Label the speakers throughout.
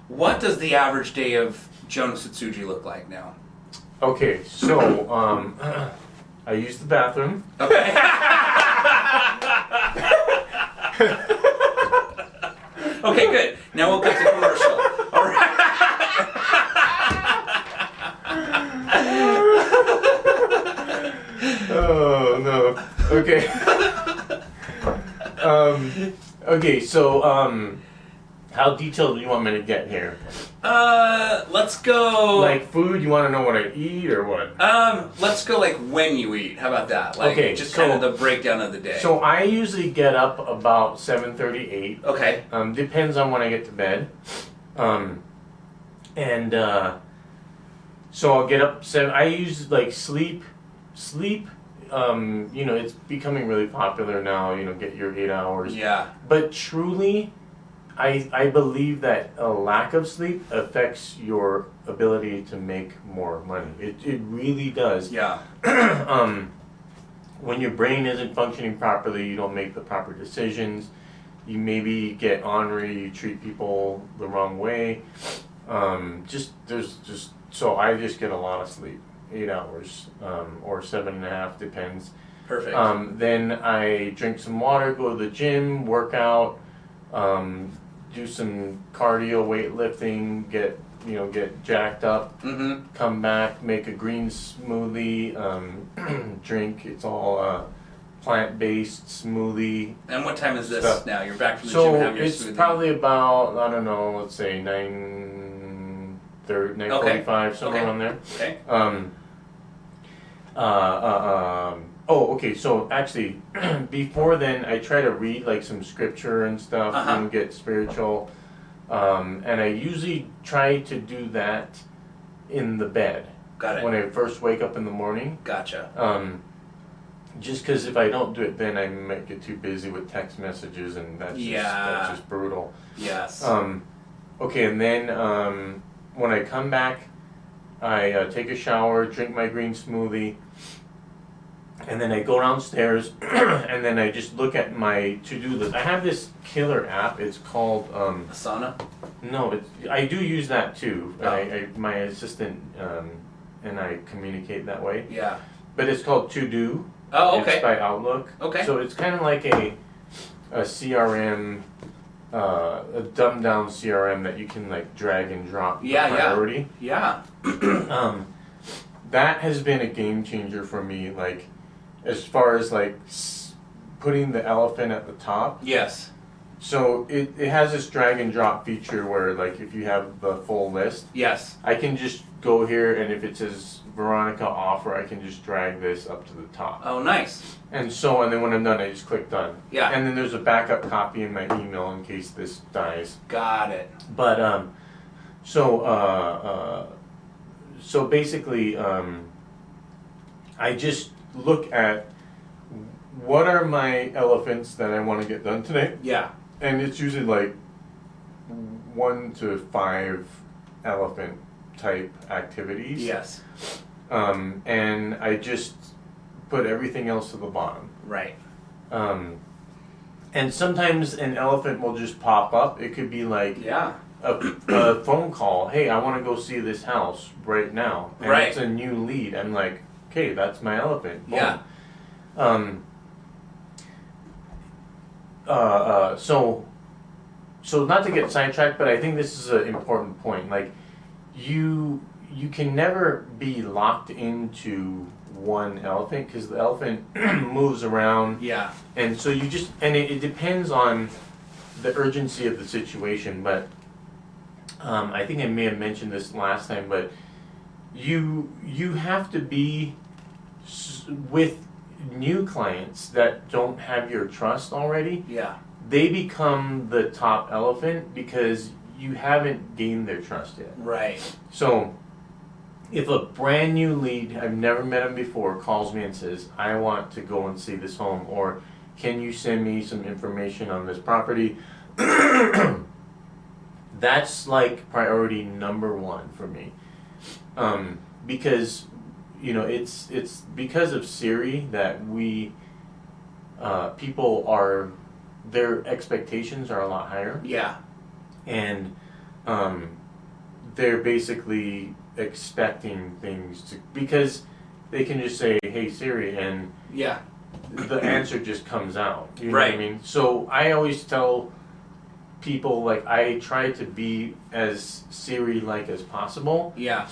Speaker 1: What does the average day of Jonas Atsuji look like now?
Speaker 2: Okay, so I use the bathroom.
Speaker 1: Okay. Okay, good. Now we'll cut to commercial. All right.
Speaker 2: Oh no. Okay. Okay. So how detailed do you want me to get here?
Speaker 1: Let's go.
Speaker 2: Like food? You want to know what I eat or what?
Speaker 1: Let's go like when you eat. How about that? Like
Speaker 2: Okay,
Speaker 1: just
Speaker 2: so-
Speaker 1: kind of the breakdown of the day.
Speaker 2: So I usually get up about 7:30, 8.
Speaker 1: Okay.
Speaker 2: Depends on when I get to bed. So I'll get up 7. I use like sleep. It's becoming really popular now. Get your 8 hours.
Speaker 1: Yeah.
Speaker 2: But truly, I believe that a lack of sleep affects your ability to make more money. It really does.
Speaker 1: Yeah.
Speaker 2: When your brain isn't functioning properly, you don't make the proper decisions. You maybe get ornery, you treat people the wrong way. So I just get a lot of sleep, 8 hours, or 7.5, depends.
Speaker 1: Perfect.
Speaker 2: Then I drink some water, go to the gym, work out, do some cardio, weightlifting, get jacked up,
Speaker 1: Mm-hmm.
Speaker 2: come back, make a green smoothie, drink. It's all plant-based smoothie.
Speaker 1: And what time is this
Speaker 2: Stuff.
Speaker 1: now? You're back from the
Speaker 2: So
Speaker 1: gym having your
Speaker 2: it's
Speaker 1: smoothie.
Speaker 2: probably about, I don't know, let's say 9:30, 9:45, somewhere
Speaker 1: Okay.
Speaker 2: around there.
Speaker 1: Okay.
Speaker 2: Okay. So actually, before then, I try to read like some scripture and stuff,
Speaker 1: Uh-huh.
Speaker 2: get spiritual. And I usually try to do that in the bed
Speaker 1: Got it.
Speaker 2: when I first wake up in the morning.
Speaker 1: Gotcha.
Speaker 2: Just because if I don't do it then, I might get too busy with text messages, and that's just brutal.
Speaker 1: Yes.
Speaker 2: Okay, and then when I come back, I take a shower, drink my green smoothie, and then I go downstairs, and then I just look at my to-do list. I have this killer app. It's called
Speaker 1: Asana?
Speaker 2: no. I do use that too.
Speaker 1: Oh.
Speaker 2: My assistant and I communicate that way.
Speaker 1: Yeah.
Speaker 2: But it's called To Do.
Speaker 1: Oh, okay.
Speaker 2: It's by Outlook.
Speaker 1: Okay.
Speaker 2: So it's kind of like a CRM, a dumbed down CRM that you can like drag and drop the priority.
Speaker 1: Yeah.
Speaker 2: That has been a game changer for me. Like, as far as like putting the elephant at the top.
Speaker 1: Yes.
Speaker 2: So it has this drag and drop feature where like if you have the full list,
Speaker 1: Yes.
Speaker 2: I can just go here, and if it says Veronica offer, I can just drag this up to the top.
Speaker 1: Oh, nice.
Speaker 2: And then when I'm done, I just click done.
Speaker 1: Yeah.
Speaker 2: And then there's a backup copy in my email in case this dies.
Speaker 1: Got it.
Speaker 2: But so basically, I just look at what are my elephants that I want to get done today,
Speaker 1: Yeah.
Speaker 2: and it's usually like 1 to 5 elephant type activities.
Speaker 1: Yes.
Speaker 2: And I just put everything else to the bottom.
Speaker 1: Right.
Speaker 2: And sometimes an elephant will just pop up. It could be like
Speaker 1: Yeah.
Speaker 2: a phone call. Hey, I want to go see this house right now. And
Speaker 1: Right.
Speaker 2: it's a new lead. I'm like, okay, that's my elephant. Boom.
Speaker 1: Yeah.
Speaker 2: So not to get sidetracked, but I think this is an important point. Like, you can never be locked into one elephant because the elephant moves around.
Speaker 1: Yeah.
Speaker 2: And so it depends on the urgency of the situation, but I think I may have mentioned this last time, but you have to be with new clients that don't have your trust already.
Speaker 1: Yeah.
Speaker 2: They become the top elephant because you haven't gained their trust yet.
Speaker 1: Right.
Speaker 2: So if a brand new lead, I've never met him before, calls me and says, I want to go and see this home, or can you send me some information on this property? That's like priority number 1 for me. Because, it's because of Siri that people their expectations are a lot higher.
Speaker 1: Yeah.
Speaker 2: And they're basically expecting things to, because they can just say, "Hey Siri," and
Speaker 1: Yeah.
Speaker 2: the answer just comes out. You know
Speaker 1: Right.
Speaker 2: what I mean? So I always tell people, like, I try to be as Siri-like as possible,
Speaker 1: Yeah.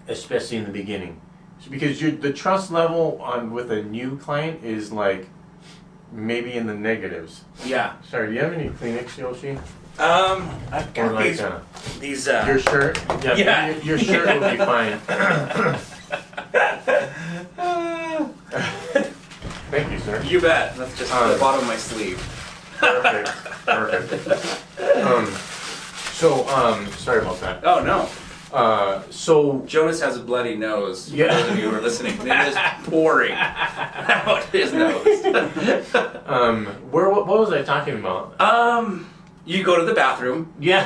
Speaker 2: especially in the beginning, because the trust level on with a new client is like maybe in the negatives.
Speaker 1: Yeah.
Speaker 2: Sorry, do you have any Kleenex, Yoshi?
Speaker 1: I've
Speaker 2: Or
Speaker 1: got
Speaker 2: like
Speaker 1: these
Speaker 2: your shirt?
Speaker 1: Yeah.
Speaker 2: Your shirt will be fine. Thank you, sir.
Speaker 1: You bet. That's just the bottom of my sleeve.
Speaker 2: Perfect. Sorry about that.
Speaker 1: Oh no.
Speaker 2: So
Speaker 1: Jonas has a bloody nose.
Speaker 2: Yeah.
Speaker 1: For those of you who are listening, it is pouring out his nose.
Speaker 2: what was I talking about?
Speaker 1: You go to the bathroom.
Speaker 2: Yeah.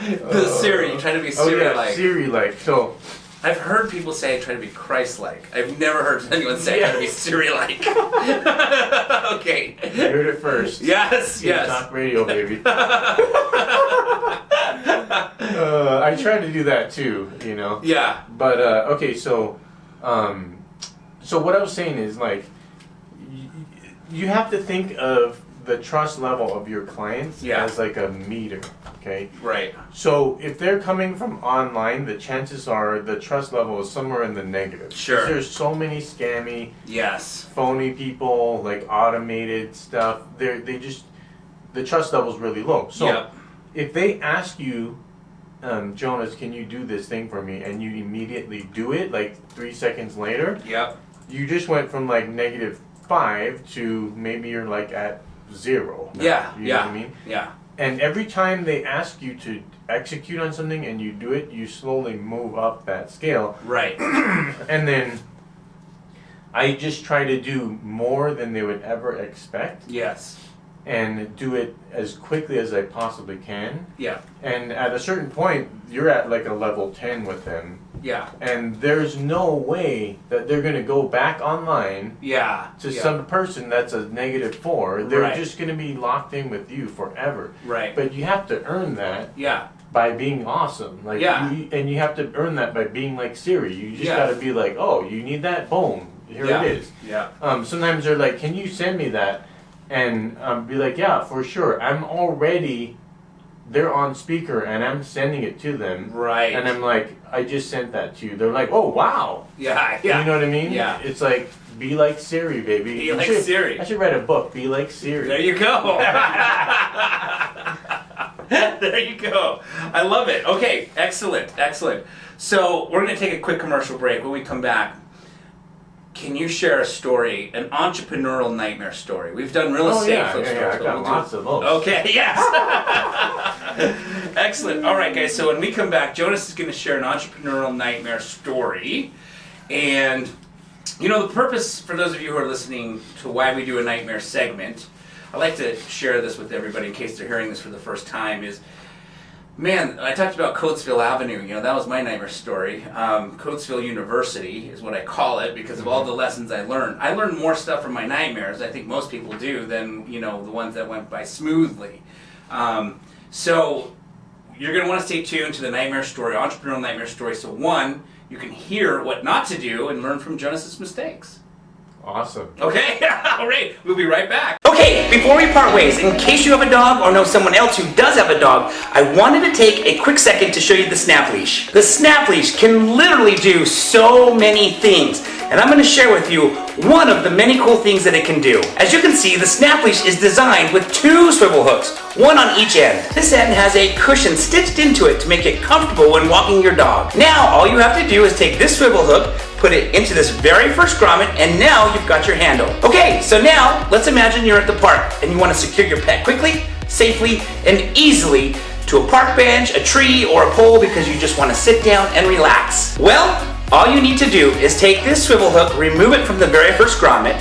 Speaker 1: The Siri, you try to be Siri-like.
Speaker 2: Siri-like. So,
Speaker 1: I've heard people say I try to be Christ-like. I've never heard anyone say I try to be Siri-like. Okay.
Speaker 2: you heard it first.
Speaker 1: Yes, yes.
Speaker 2: Talk radio, baby. I try to do that too, you know.
Speaker 1: Yeah.
Speaker 2: But okay, so what I was saying is, like, you have to think of the trust level of your clients as like a meter, okay?
Speaker 1: Right.
Speaker 2: So if they're coming from online, the chances are the trust level is somewhere in the negative.
Speaker 1: Sure.
Speaker 2: There's so many scammy, phony people, like automated stuff. They just, the trust level is really low. So if they ask you, Jonas, can you do this thing for me? And you immediately do it, like 3 seconds later. You just went from like -5 to maybe you're like at 0 now, you know what I mean?
Speaker 1: Yeah.
Speaker 2: And every time they ask you to execute on something and you do it, you slowly move up that scale.
Speaker 1: Right.
Speaker 2: And then I just try to do more than they would ever expect.
Speaker 1: Yes.
Speaker 2: And do it as quickly as I possibly can.
Speaker 1: Yeah.
Speaker 2: And at a certain point, you're at like a level 10 with them.
Speaker 1: Yeah.
Speaker 2: And there's no way that they're going to go back online to some person that's a -4. They're just going to be locked in with you forever.
Speaker 1: Right.
Speaker 2: But you have to earn that by being awesome. Like and you have to earn that by being like Siri. You just got to be like, oh, you need that? Boom. Here it is.
Speaker 1: Yeah.
Speaker 2: Sometimes they're like, can you send me that? And be like, yeah, for sure. They're on speaker and I'm sending it to them.
Speaker 1: Right.
Speaker 2: And I'm like, I just sent that to you. They're like, oh, wow.
Speaker 1: Yeah.
Speaker 2: You know what I mean?
Speaker 1: Yeah.
Speaker 2: It's like, be like Siri, baby.
Speaker 1: Be like Siri.
Speaker 2: I should write a book, Be Like Siri.
Speaker 1: There you go. There you go. I love it. Okay, excellent. So we're going to take a quick commercial break. When we come back, can you share a story, an entrepreneurial nightmare story? We've done real estate stories.
Speaker 2: I've got lots of those.
Speaker 1: Okay, yes. Excellent. All right, guys, so when we come back, Jonas is going to share an entrepreneurial nightmare story. And, you know, the purpose, for those of you who are listening to why we do a nightmare segment, I like to share this with everybody in case they're hearing this for the first time, is, man, I talked about Coatesville Avenue. You know, that was my nightmare story. Coatesville University is what I call it because of all the lessons I learned. I learned more stuff from my nightmares, I think most people do, than, you know, the ones that went by smoothly. So you're going to want to stay tuned to the nightmare story, entrepreneurial nightmare story. So one, you can hear what not to do and learn from Jonas's mistakes.
Speaker 2: Awesome.
Speaker 1: Okay, all right, we'll be right back. Okay, before we part ways, in case you have a dog or know someone else who does have a dog, I wanted to take a quick second to show you the Snap Leash. The Snap Leash can literally do so many things, and I'm going to share with you one of the many cool things that it can do. As you can see, the Snap Leash is designed with 2 swivel hooks, one on each end. This end has a cushion stitched into it to make it comfortable when walking your dog. Now, all you have to do is take this swivel hook, put it into this very first grommet, and now you've got your handle. Okay, so now let's imagine you're at the park and you want to secure your pet quickly, safely, and easily to a park bench, a tree, or a pole because you just want to sit down and relax. Well, all you need to do is take this swivel hook, remove it from the very first grommet,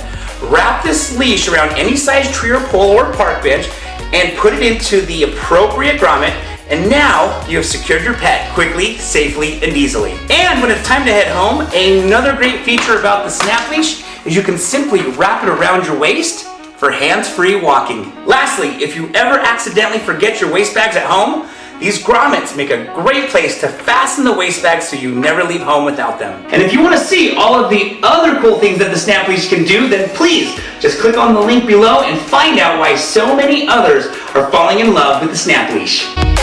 Speaker 1: wrap this leash around any size tree or pole or park bench, and put it into the appropriate grommet. And now you have secured your pet quickly, safely, and easily. And when it's time to head home, another great feature about the Snap Leash is you can simply wrap it around your waist for hands-free walking. Lastly, if you ever accidentally forget your waist bags at home, these grommets make a great place to fasten the waist bags so you never leave home without them. And if you want to see all of the other cool things that the snap leash can do, then please just click on the link below and find out why so many others are falling in love with the snap leash.